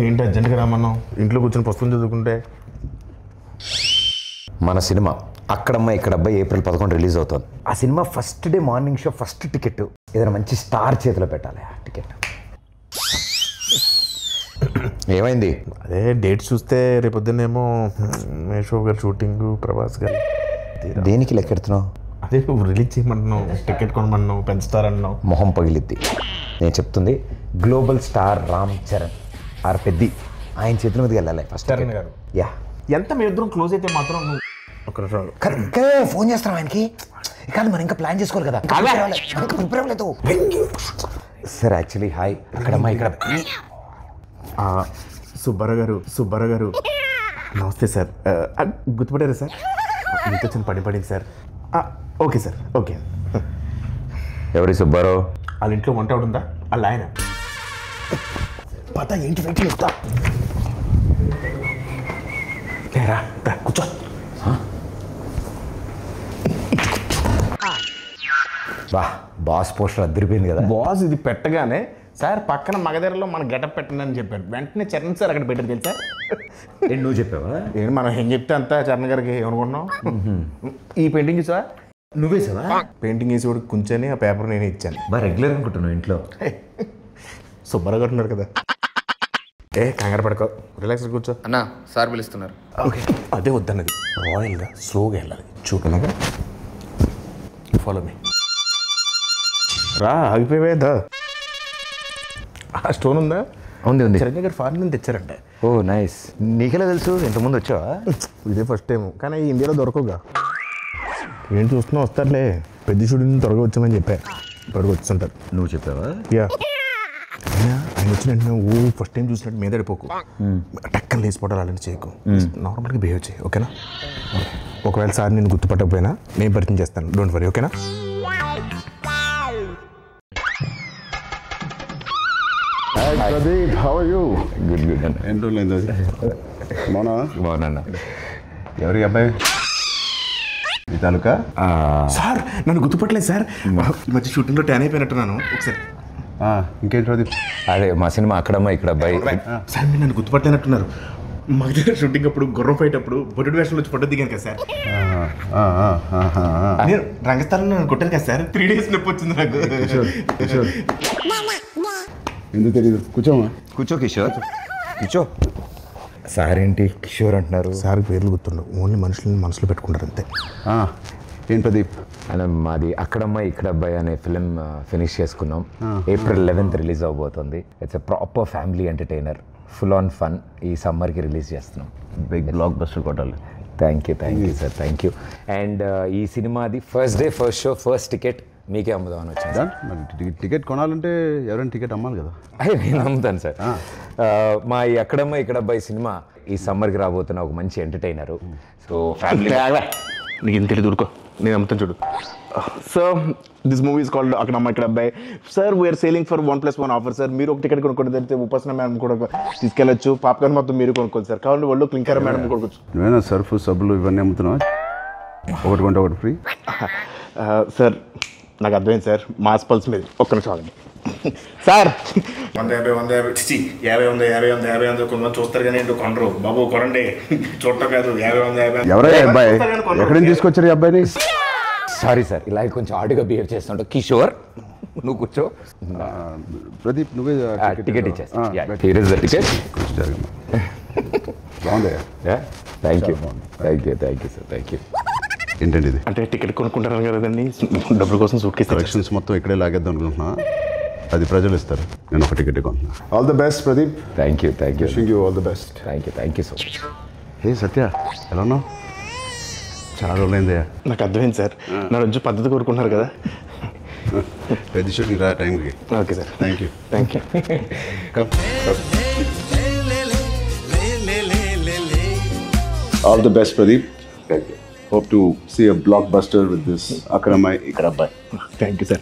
ఏంటి అర్జెంట్గా రమ్మన్నావు? ఇంట్లో కూర్చొని పుస్తకం చదువుకుంటే. మన సినిమా అక్కడమ్మ ఇక్కడబ్బాయి ఏప్రిల్ 11 రిలీజ్ అవుతుంది. ఆ cinema first day morning show first ticket ఏదైనా మంచి స్టార్ చేతిలో పెట్టాలి. ఆ టికెట్ ఏమైంది? అదే డేట్ చూస్తే రేపొద్దునేమో మేషో గారు షూటింగ్, ప్రభాస్ గారు. దేనికి లెక్కెడుతున్నావు? అదే నువ్వు రిలీజ్ చేయమన్నావు, టికెట్ కొనమన్నావు, పెంచుతారన్నావు. మొహం పగిలిద్ది. నేను చెప్తుంది గ్లోబల్ స్టార్ రామ్ చరణ్ ఆర్ పెద్ది ఆయన చేతుల మీదకి వెళ్ళాలి ఫస్ట్. చరణ్ గారు యా ఎంత మీ ఇద్దరం క్లోజ్ అయితే మాత్రం నువ్వు ఒక ఫోన్ చేస్తాం ఆయనకి. కానీ మనం ఇంకా ప్లాన్ చేసుకోవాలి కదా. ప్రిపేర్ అవ్వలేదు సార్. యాక్చువల్లీ హాయ్ అక్కడమ్మా ఇక్కడ సుబ్బారావు గారు నమస్తే సార్. గుర్తుపడారా సార్? మీతో చిన్న పడింది సార్. Okay sir, okay. ఎవరి సుబ్బారావు? వాళ్ళ ఇంట్లో వంట ఉందా? వాళ్ళ ఆయన పత ఏంటి వెయిట్ చేస్తా. కూర్చో. బా బాస్ పోస్టర్ అదిరిపోయింది కదా. బాస్ ఇది పెట్టగానే సార్ పక్కన మగధరలో మన గెటప్ పెట్టండి అని చెప్పాడు. వెంటనే చరణ్ సార్ అక్కడ పెట్టారు తెలుసా? నువ్వు చెప్పావా? ఏంటి మనం ఏం చెప్తే అంతా చరణ్ గారికి ఏమనుకుంటున్నాం. ఈ పెయింటింగ్ చూసావా? నువ్వే సార్ పెయింటింగ్ వేసి కూడా కూర్చొని ఆ పేపర్ నేను ఇచ్చాను. బా రెగ్యులర్ అనుకుంటున్నావు ఇంట్లో. సుబ్బారావు గారు ఉన్నారు కదా. కంగారు పడుకో, రిలాక్స్ కూర్చో. అన్నా సార్ పిలుస్తున్నారు. ఓకే అదే వద్దన్నది. రాయల్గా స్లోగా వెళ్ళాలి. చూపలాగా ఫాలో మీ. రా ఆగిపోయేదా? స్టోన్ ఉందా? ఉంది. చిరంజీవి గారు ఫారిన్ నుంచి తెచ్చారంటే. ఓ నైస్. నీకెలా తెలుసు? ఇంతకుముందు వచ్చావా? ఇదే ఫస్ట్ టైం, కానీ ఇండియాలో దొరకవుగా. ఏం చూస్తున్నా వస్తారులే. పెద్ద షూటింగ్ త్వరగా వచ్చామని చెప్పా. ఇప్పటికి వచ్చుంటారు. నువ్వు చెప్పావా? యా. ఆయన వచ్చిన వెంటనే ఫస్ట్ టైం చూసినట్టు మీద పడిపోకు. టక్కన లేచిపోవడాలు అలాంటి చేయకు. నార్మల్గా బిహేవ్ చేయి, ఓకేనా? ఒకవేళ సార్ నేను గుర్తుపట్టకపోయినా నేను పరిచయం చేస్తాను. డోంట్ వరీ, ఓకేనా? Pradeep, how are you? Good అన్న. ఏంటో లేదు బాగున్నా. ఎవరి అబ్బాయి? ఈ తాలూకా? సార్ నన్ను గుర్తుపట్టలేదు సార్. ఈ మధ్య షూటింగ్లో ట్యాన్ అయిపోయినట్టున్నాను. ఒకసారి ఇంకేంటి ప్రదీప్? అదే మా సినిమా అక్కడమ్మా ఇక్కడ అబ్బాయి. సార్ మీరు నన్ను గుర్తుపట్టలేనట్టున్నారు. మా దగ్గర షూటింగ్ అప్పుడు గుర్రం ఫైట్ అప్పుడు బొడ్డు వేషంలో వచ్చి ఫోటో దిగాను కదా సార్. నేను రంగస్థలంలో నన్ను కొట్టాను కదా సార్. 3 days నొప్పి వచ్చింది నాకు. ఎందుకు తెలీదు? కూర్చోమా. కూర్చో కిషోర్, కూర్చో. సార్ ఏంటి కిషోర్ అంటున్నారు? సార్ పేర్లు గుర్తుండవు, ఓన్లీ మనుషులని మనసులో పెట్టుకుంటారు అంతే. ఏం ప్రదీప్? అలా మాది అక్కడమ్మ ఇక్కడ అబ్బాయి అనే ఫిలిం ఫినిష్ చేసుకున్నాం. ఏప్రిల్ 11th రిలీజ్ అవబోతుంది. It's a proper family entertainer, full on fun. ఈ సమ్మర్కి రిలీజ్ చేస్తున్నాం. Big blockbuster. Thank you sir, thank you. And ఈ సినిమాది first day first show first ticket మీకే అమ్ముదామని వచ్చింది. మరి టికెట్ కొనాలంటే ఎవరైనా టికెట్ అమ్మాలి కదా. అదే నేను అమ్ముతాను సార్. మా ఈ అక్కడమ్మ ఇక్కడ అబ్బాయి సినిమా ఈ సమ్మర్కి రాబోతున్న ఒక మంచి ఎంటర్టైనరు. సో ఫ్యామిలీ నీకు ఇంత తెలియదు, ఊరుకో, నేను అమ్ముతాను చూడు. So this movie is called Akkadamma Ikkada Abbayi. Sir we're selling for 1+1 offer sir. మీరు ఒక టికెట్ కొనుక్కోండి, తెలిస్తే ఉపాసన మేడం కూడా తీసుకెళ్ళచ్చు. పాప్కార్న్ మొత్తం మీరు కొనుక్కోండి సార్. కావాలంటే వాళ్ళు క్లింకర్ మేడం కొనుక్కోవచ్చు. నువ్వేనా సర్ఫ్ సబ్బులు ఇవన్నీ అమ్ముతున్నావా? ఒకటి కొంటే ఒకటి ఫ్రీ. సార్ నాకు అర్థమైంది సార్. మాస్ పల్స్ మీద ఒక్క నిమిషం ఆగండి సార్. 150 కొంతమంది చూస్తారు కానీ ఏంటో కొనరు. బాబు కొనండి, చూడటం కాదు. 50 ఎవరై అబ్బాయి? ఎక్కడి నుంచి తీసుకొచ్చారు ఈ అబ్బాయిని? సారీ సార్, ఇలా కొంచెం ఆడుగా బిహేవ్ చేస్తుంటావు. కిషోర్ నువ్వు కూర్చో. ప్రదీప్ నువ్వే టికెట్ ఇచ్చేస్తా. బాగుంది. Thank you sir, thank you. ఏంటండి ఇది? అంటే టికెట్ కొనుక్కుంటారు కదండి, డబ్బుల కోసం సూట్ కేసు కలెక్షన్స్ మొత్తం ఇక్కడే లాగేద్దాం అనుకుంటున్నా. అది ప్రజలు ఇస్తారు, నేను ఒక టికెట్ కొంటున్నా. All the best Pradeep. Thank you wishing you all the best. Thank you so much. Hey Satya, ఎలా ఉన్నావు? చాలా రోజులైందే. నాకు అర్థమైంది సార్. నా రోజు పద్ధతి కోరుకుంటున్నారు కదా. పెద్ద షూటింగ్ రా టైంకి. Okay sir, thank you. All the best, Pradeep. Thank you. Hope to see a blockbuster with this Akramai Ikrabbai. Thank you, sir.